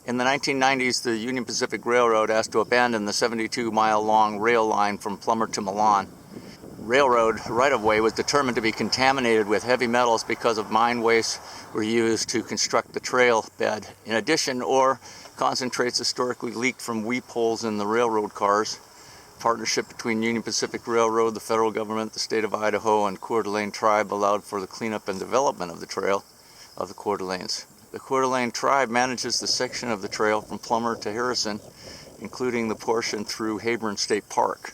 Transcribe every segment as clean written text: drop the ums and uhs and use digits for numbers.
In the 1990s, the Union Pacific Railroad asked to abandon the 72-mile-long rail line from Plummer to Milan. Railroad right-of-way was determined to be contaminated with heavy metals because of mine wastes were used to construct the trail bed. In addition, ore concentrates historically leaked from weep holes in the railroad cars. Partnership between Union Pacific Railroad, the federal government, the state of Idaho, and Coeur d'Alene tribe allowed for the cleanup and development of the trail of the Coeur d'Alenes. The Coeur d'Alene tribe manages the section of the trail from Plummer to Harrison, including the portion through Hebron State Park.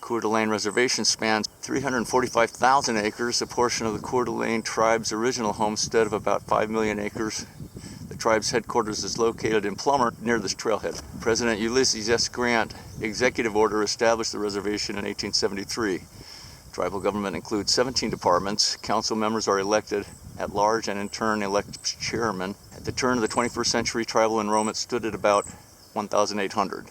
Coeur d'Alene Reservation spans 345,000 acres, a portion of the Coeur d'Alene tribe's original homestead of about 5 million acres. The tribe's headquarters is located in Plummer, near this trailhead. President Ulysses S. Grant executive order established the reservation in 1873. Tribal government includes 17 departments. Council members are elected at large and in turn elect chairman. At the turn of the 21st century, tribal enrollment stood at about 1,800.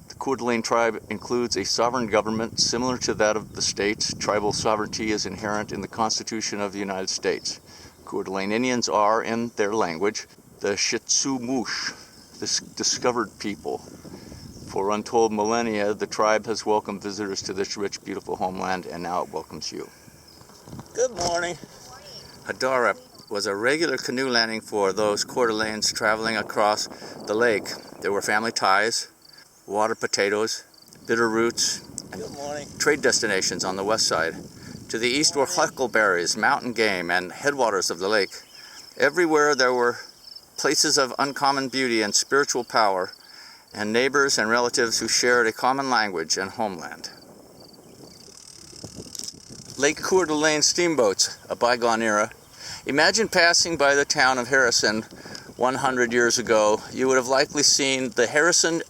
The Coeur d'Alene tribe includes a sovereign government similar to that of the states. Tribal sovereignty is inherent in the Constitution of the United States. Coeur d'Alene Indians are, in their language, the Shitsumush, the discovered people. For untold millennia, the tribe has welcomed visitors to this rich, beautiful homeland, and now it welcomes you. Good morning. Hadara was a regular canoe landing for those Coeur d'Alenes traveling across the lake. There were family ties, water potatoes, bitter roots, and trade destinations on the west side. To the east were huckleberries, mountain game, and headwaters of the lake. Everywhere there were places of uncommon beauty and spiritual power, and neighbors and relatives who shared a common language and homeland. Lake Coeur d'Alene steamboats, a bygone era. Imagine passing by the town of Harrison 100 years ago. You would have likely seen the Harrison,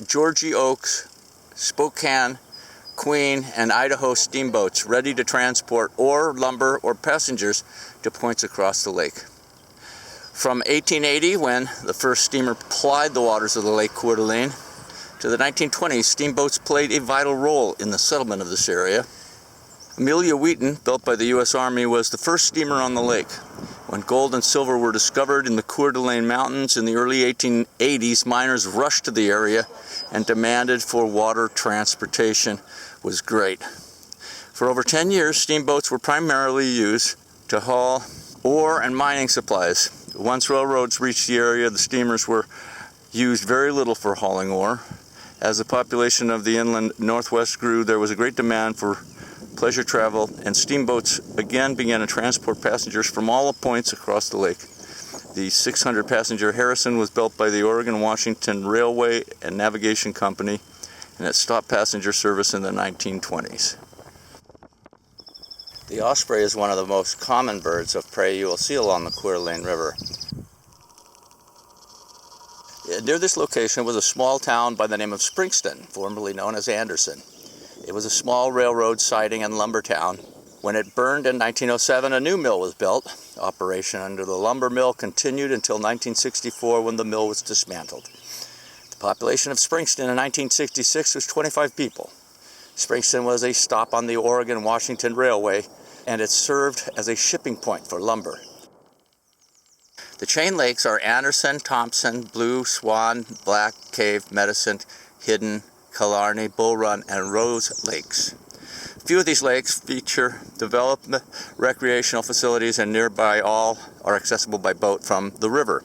Georgie Oaks, Spokane, Queen, and Idaho steamboats ready to transport ore, lumber, or passengers to points across the lake. From 1880, when the first steamer plied the waters of the Lake Coeur d'Alene, to the 1920s, steamboats played a vital role in the settlement of this area. Amelia Wheaton, built by the U.S. Army, was the first steamer on the lake. When gold and silver were discovered in the Coeur d'Alene Mountains in the early 1880s, miners rushed to the area and demanded for water transportation was great. For over 10 years, steamboats were primarily used to haul ore and mining supplies. Once railroads reached the area, the steamers were used very little for hauling ore. As the population of the inland northwest grew, there was a great demand for pleasure travel, and steamboats again began to transport passengers from all the points across the lake. The 600-passenger Harrison was built by the Oregon-Washington Railway and Navigation Company, and it stopped passenger service in the 1920s. The osprey is one of the most common birds of prey you will see along the Coeur d'Alene River. Near this location was a small town by the name of Springston, formerly known as Anderson. It was a small railroad siding and lumber town. When it burned in 1907, a new mill was built. Operation under the lumber mill continued until 1964, when the mill was dismantled. The population of Springston in 1966 was 25 people. Springston was a stop on the Oregon-Washington Railway, and it served as a shipping point for lumber. The chain lakes are Anderson, Thompson, Blue, Swan, Black, Cave, Medicine, Hidden, Killarney, Bull Run, and Rose Lakes. Few of these lakes feature developed recreational facilities, and nearby all are accessible by boat from the river.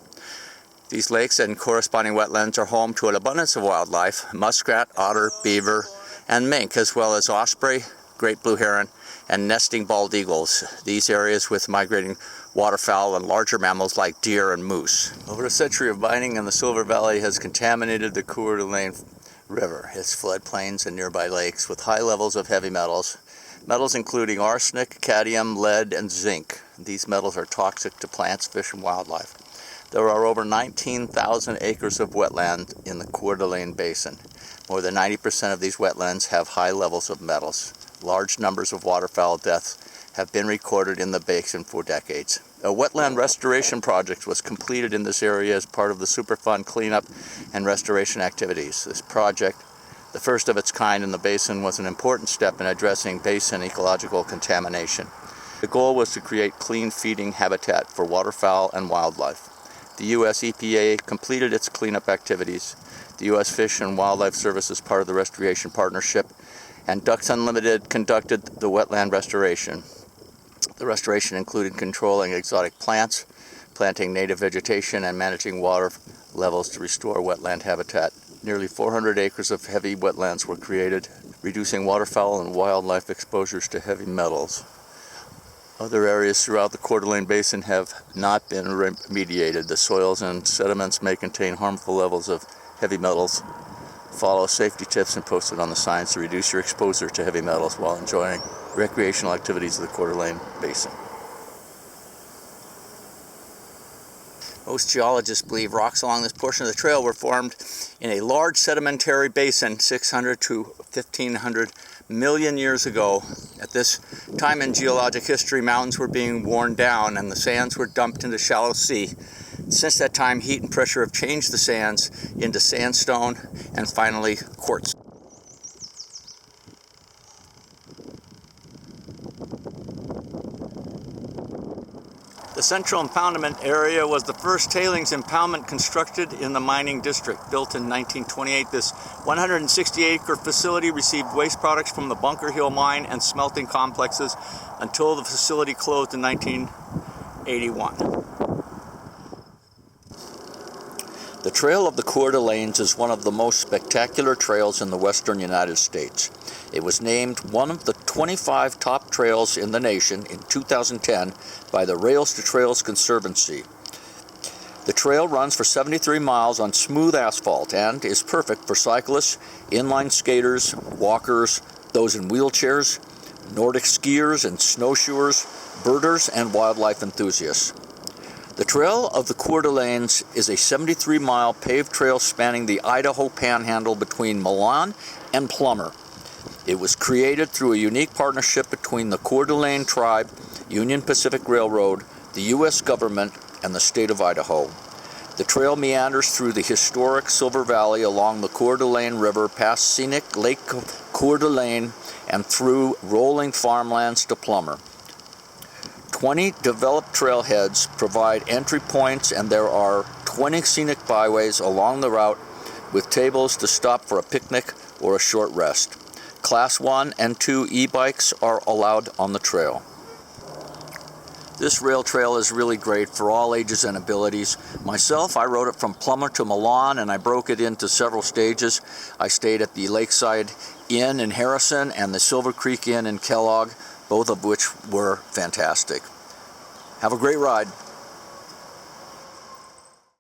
These lakes and corresponding wetlands are home to an abundance of wildlife: muskrat, otter, beaver, and mink, as well as osprey, great blue heron, and nesting bald eagles. These areas with migrating waterfowl and larger mammals like deer and moose. Over a century of mining in the Silver Valley has contaminated the Coeur d'Alene River, its floodplains and nearby lakes with high levels of heavy metals. Metals including arsenic, cadmium, lead, and zinc. These metals are toxic to plants, fish, and wildlife. There are over 19,000 acres of wetland in the Coeur d'Alene Basin. More than 90% of these wetlands have high levels of metals. Large numbers of waterfowl deaths have been recorded in the basin for decades. A wetland restoration project was completed in this area as part of the Superfund cleanup and restoration activities. This project, the first of its kind in the basin, was an important step in addressing basin ecological contamination. The goal was to create clean feeding habitat for waterfowl and wildlife. the U.S. EPA completed its cleanup activities. The U.S. Fish and Wildlife Service is part of the Restoration Partnership, and Ducks Unlimited conducted the wetland restoration. The restoration included controlling exotic plants, planting native vegetation, and managing water levels to restore wetland habitat. Nearly 400 acres of heavy wetlands were created, reducing waterfowl and wildlife exposures to heavy metals. Other areas throughout the Coeur d'Alene Basin have not been remediated. The soils and sediments may contain harmful levels of heavy metals. Follow safety tips and posted on the signs to reduce your exposure to heavy metals while enjoying recreational activities of the Coeur d'Alene Basin. Most geologists believe rocks along this portion of the trail were formed in a large sedimentary basin 600 to 1500 million years ago. At this time in geologic history, mountains were being worn down and the sands were dumped into shallow sea. Since that time, heat and pressure have changed the sands into sandstone and finally quartz. The central impoundment area was the first tailings impoundment constructed in the mining district. Built in 1928, this 160-acre facility received waste products from the Bunker Hill mine and smelting complexes until the facility closed in 1981. The Trail of the Coeur d'Alenes is one of the most spectacular trails in the western United States. It was named one of the 25 top trails in the nation in 2010 by the Rails to Trails Conservancy. The trail runs for 73 miles on smooth asphalt and is perfect for cyclists, inline skaters, walkers, those in wheelchairs, Nordic skiers and snowshoers, birders, and wildlife enthusiasts. The Trail of the Coeur d'Alenes is a 73-mile paved trail spanning the Idaho panhandle between Milan and Plummer. It was created through a unique partnership between the Coeur d'Alene Tribe, Union Pacific Railroad, the U.S. government, and the state of Idaho. The trail meanders through the historic Silver Valley along the Coeur d'Alene River, past scenic Lake Coeur d'Alene, and through rolling farmlands to Plummer. 20 developed trailheads provide entry points, and there are 20 scenic byways along the route with tables to stop for a picnic or a short rest. Class 1 and 2 e-bikes are allowed on the trail. This rail trail is really great for all ages and abilities. Myself, I rode it from Plummer to Milan, and I broke it into several stages. I stayed at the Lakeside Inn in Harrison and the Silver Creek Inn in Kellogg, both of which were fantastic. Have a great ride.